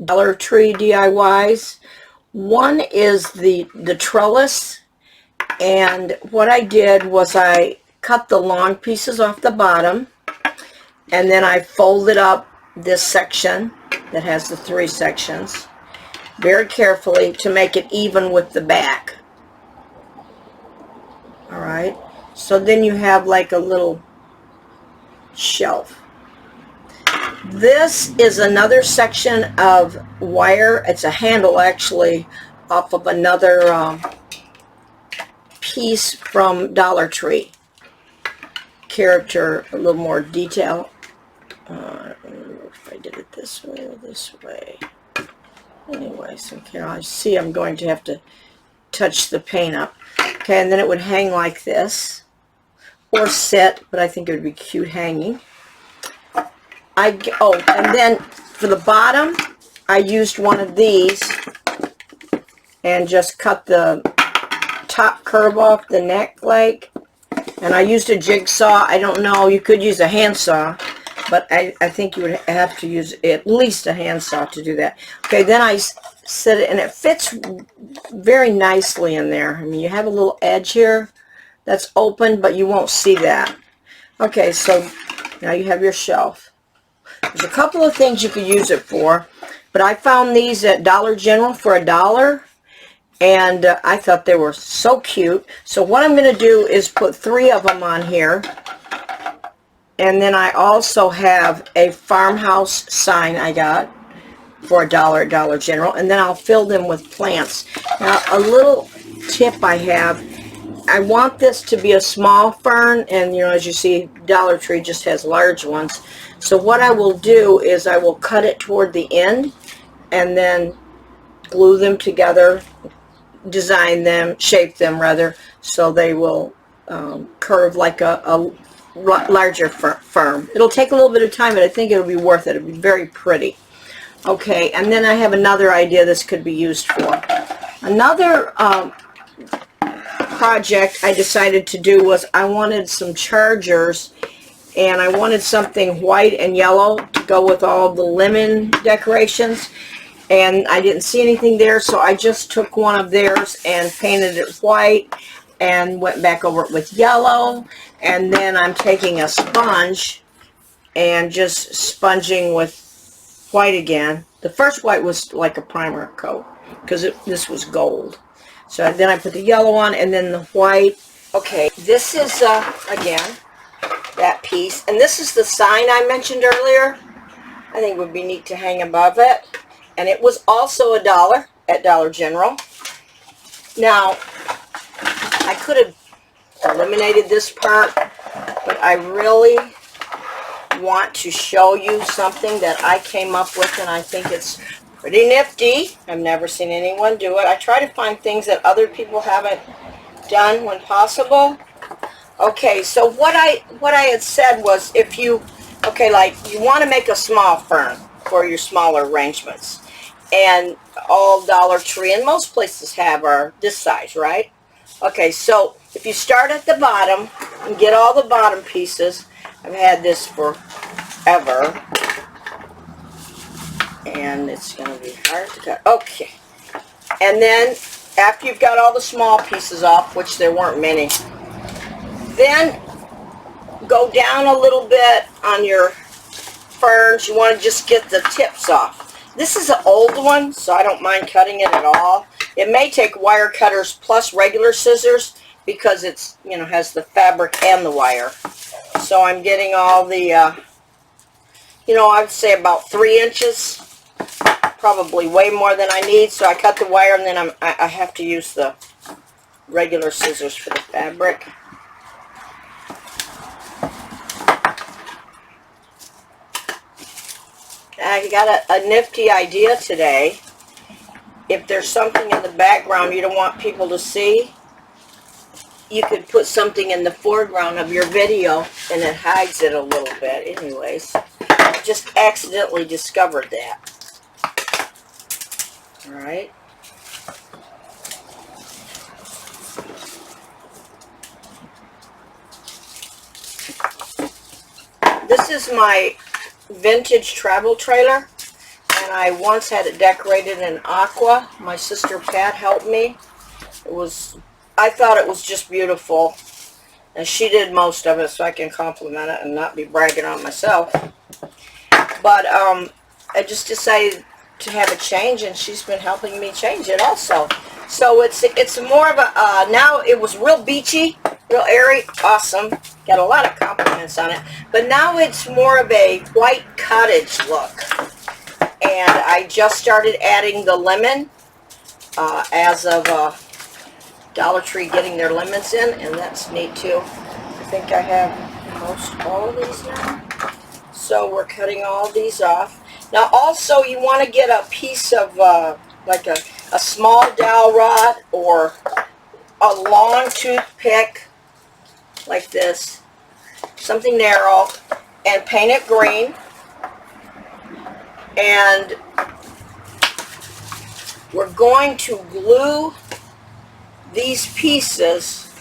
Dollar Tree DIYs. One is the trellis, and what I did was I cut the long pieces off the bottom, and then I folded up this section that has the 3 sections very carefully to make it even with the back. Alright, so then you have like a little shelf. This is another section of wire. It's a handle actually off of another piece from Dollar Tree. Character, a little more detail. I don't remember if I did it this way or this way. Anyway, so here I see I'm going to have to touch the paint up. Okay, and then it would hang like this, or sit, but I think it would be cute hanging. And then for the bottom, I used one of these and just cut the top curve off the neck leg. And I used a jigsaw. I don't know, you could use a handsaw, but I think you would have to use at least a handsaw to do that. Okay, then I set it, and it fits very nicely in there. I mean, you have a little edge here that's open, but you won't see that. Okay, so now you have your shelf. There's a couple of things you could use it for, but I found these at Dollar General for $1, and I thought they were so cute. So what I'm going to do is put 3 of them on here, and then I also have a farmhouse sign I got for $1 at Dollar General, and then I'll fill them with plants. Now, a little tip I have, I want this to be a small fern, and you know, as you see, Dollar Tree just has large ones. So what I will do is I will cut it toward the end and then glue them together, design them, shape them rather, so they will curve like a larger fern. It'll take a little bit of time, but I think it'll be worth it. It'll be very pretty. Okay, and then I have another idea this could be used for. Another project I decided to do was I wanted some chargers, and I wanted something white and yellow to go with all the lemon decorations, and I didn't see anything there, so I just took one of theirs and painted it white and went back over it with yellow, and then I'm taking a sponge and just sponging with white again. The first white was like a primer coat because this was gold. So then I put the yellow on and then the white. Okay, this is again that piece, and this is the sign I mentioned earlier. I think it would be neat to hang above it, and it was also $1 at Dollar General. Now I could have eliminated this part, but I really want to show you something that I came up with, and I think it's pretty nifty. I've never seen anyone do it. I try to find things that other people haven't done when possible. Okay, so what I had said was, if you, like you want to make a small fern for your smaller arrangements, and all Dollar Tree and most places have are this size, right? Okay, so if you start at the bottom and get all the bottom pieces, I've had this forever, and it's going to be hard to cut. Okay, and then after you've got all the small pieces off, which there weren't many, then go down a little bit on your ferns. You want to just get the tips off. This is an old one, so I don't mind cutting it at all. It may take wire cutters plus regular scissors because it's, you know, has the fabric and the wire. So I'm getting all the, you know, I'd say about 3 inches, probably way more than I need. So I cut the wire, and then I have to use the regular scissors for the fabric. I got a nifty idea today. If there's something in the background you don't want people to see, you could put something in the foreground of your video and it hides it a little bit. Anyways, I just accidentally discovered that. Alright. This is my vintage travel trailer, and and I once had it decorated in aqua. My sister Pat helped me. I thought it was just beautiful, and she did most of it, so I can compliment it and not be bragging on myself. But I just decided to have a change, and she's been helping me change it also. So it's more of a, now it was real beachy, real airy, awesome. Got a lot of compliments on it. But now it's more of a white cottage look. And I just started adding the lemon as of Dollar Tree getting their lemons in, and that's neat too. I think I have most all of these now. So we're cutting all these off. Now also you want to get a piece of like a small dowel rod or a long toothpick like this, something narrow, and paint it green. And we're going to glue these pieces,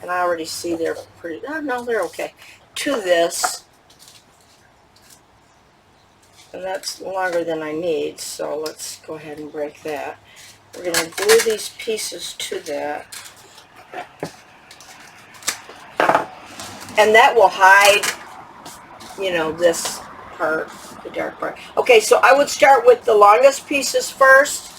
and I already see they're pretty, oh no, they're okay, to this. And that's longer than I need, so let's go ahead and break that. We're going to glue these pieces to that. And that will hide, you know, this part, the dark part. Okay, so I would start with the longest pieces first.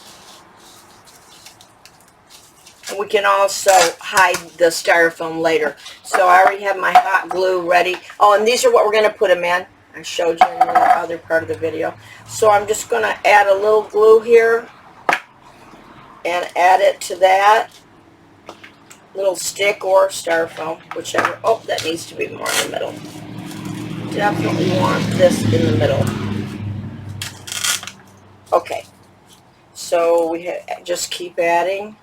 And we can also hide the styrofoam later. So I already have my hot glue ready. Oh, and these are what we're going to put them in. I showed you in the other part of the video. So I'm just going to add a little glue here and add it to that little stick or styrofoam, whichever. Oh, that needs to be more in the middle. Definitely want this in the middle. Okay, so we just keep adding.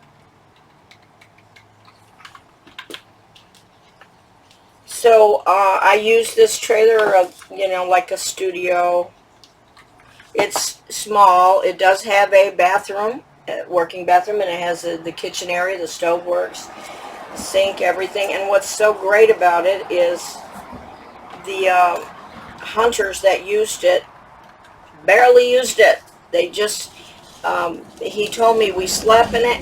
So I use this trailer, you know, like a studio. It's small. It does have a bathroom, a working bathroom, and it has the kitchen area, the stove works, sink, everything. And what's so great about it is the hunters that used it barely used it. They just, he told me we slept in it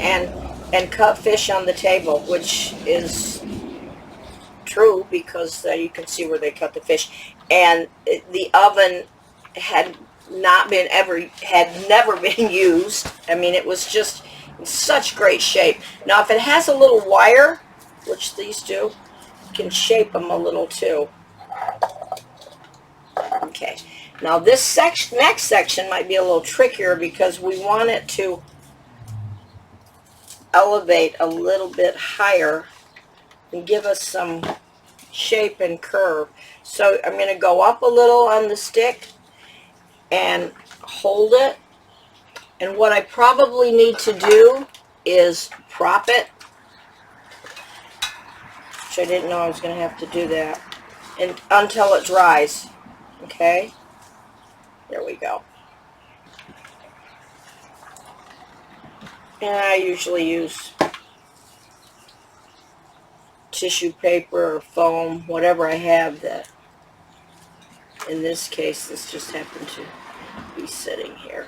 and cut fish on the table, which is true because you can see where they cut the fish. And the oven had never been used. I mean, it was just in such great shape. Now if it has a little wire, which these do, you can shape them a little too. Okay, now this next section might be a little trickier because we want it to elevate a little bit higher and give us some shape and curve. So I'm going to go up a little on the stick and hold it, and what I probably need to do is prop it, which I didn't know I was going to have to do that, and until it dries. Okay, there we go. And I usually use tissue paper or foam, whatever I have that, in this case, this just happened to be sitting here.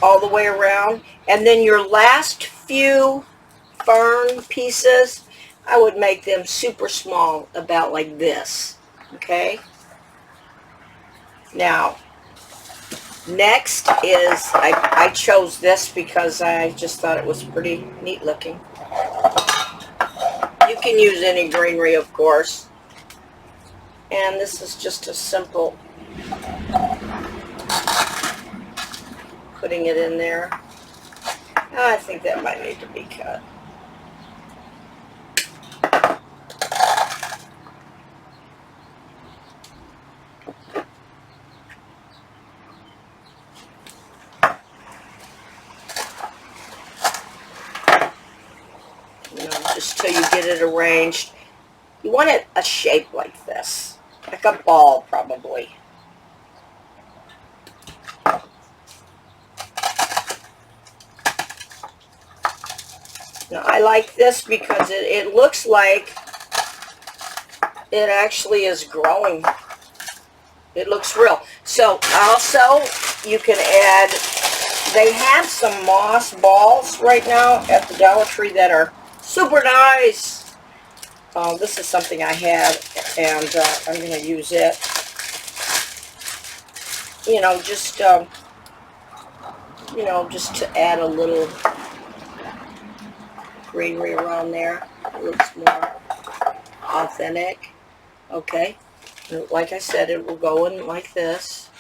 All the way around. And then your last few fern pieces, I would make them super small, about like this. Okay? Now, next is, I chose this because I just thought it was pretty neat looking. You can use any greenery, of course. And this is just a simple putting it in there. I think that might need to be cut. You know, just till you get it arranged. You want it a shape like this, like a ball probably. Now I like this because it looks like it actually is growing. It looks real. So also you can add, they have some moss balls right now at the Dollar Tree that are super nice. This is something I had, and I'm going to use it. You know, just to add a little greenery around there. It looks more authentic. Okay. Like I said, it will go in like this.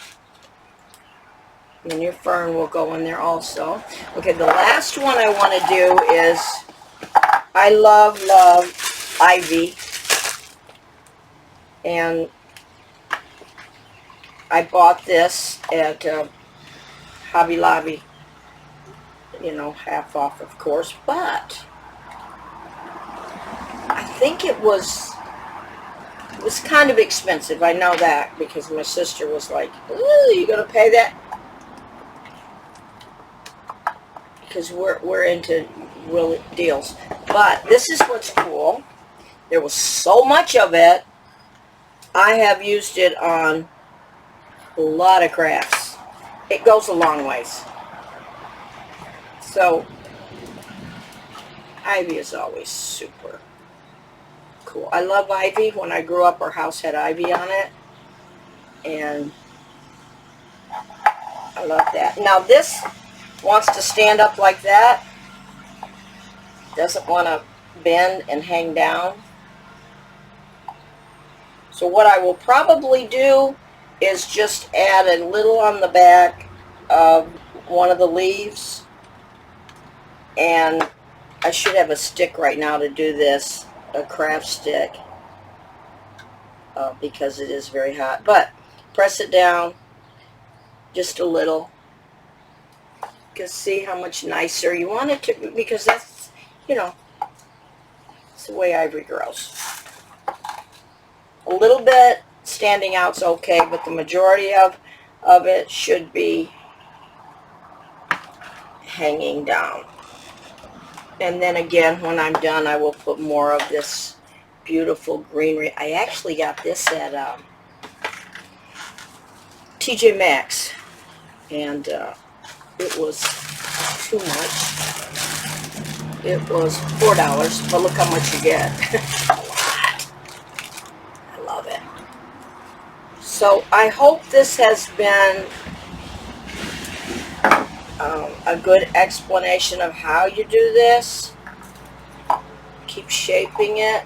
And your fern will go in there also. Okay, the last one I want to do is, I love ivy. And I bought this at Hobby Lobby. You know, half off, of course. But I think it was kind of expensive. I know that because my sister was like, "Ooh, you gonna pay that?" Because we're into real deals. But this is what's cool. There was so much of it. I have used it on a lot of crafts. It goes a long ways. So ivy is always super cool. I love ivy. When I grew up, our house had ivy on it, and I love that. Now this wants to stand up like that. Doesn't want to bend and hang down. So what I will probably do is just add a little on the back of one of the leaves, and I should have a stick right now to do this, a craft stick, because it is very hot. But press it down just a little. You can see how much nicer you want it to be, because that's, you know, it's the way ivory grows. A little bit standing out's okay, but the majority of it should be hanging down. And then again, when I'm done, I will put more of this beautiful greenery. I actually got this at TJ Maxx, and it was too much. It was $4, but look how much you get. A lot. I love it. So I hope this has been a good explanation of how you do this. Keep shaping it.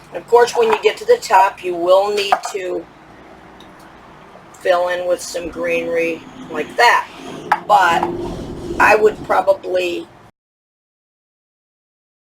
And of course, when you get to the top, you will need to fill in with some greenery like that. But I would probably